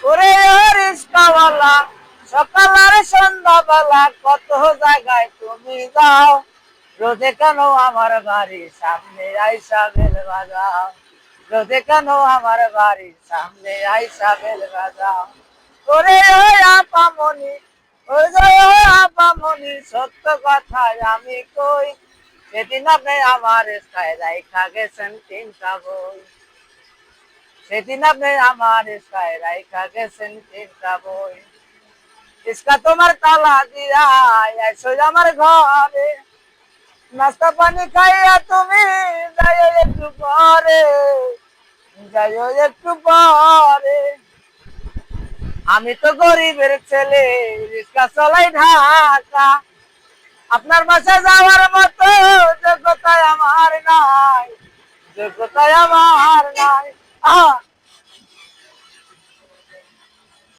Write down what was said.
ওরে রিস্কাওয়ালা সকাল আর সন্ধ্যাবেলা কত জায়গায় তুমি যাও, রোদে কেন আমার বাড়ির সামনে আইসা বেল বাজাও, রোদে কেন আমার বাড়ির সামনে আইসা বেল বাজাও। ওরে আপামনি, ওই যে আপামনি সত্য কথায় আমি কই, সেদিন আপনি আমার স্কায় রাইখা গেছেন তিনটা বই, সেদিন আপনি আমার স্কায় রাইখা গেছেন তিনটা বই। ইস্কা তোমার তালা দিয়া আইসো আমার ঘরে, নাস্তা পানি খাইয়া তুমি যাইও একটু পরে, যাইও একটু পরে। আমি তো গরিবের ছেলে, রিক্সা চলাই ঢাকা, আপনার বাসায় যাওয়ার মতো যোগ্যতায় আমার নাই, যোগ্যতায় আমার নাই।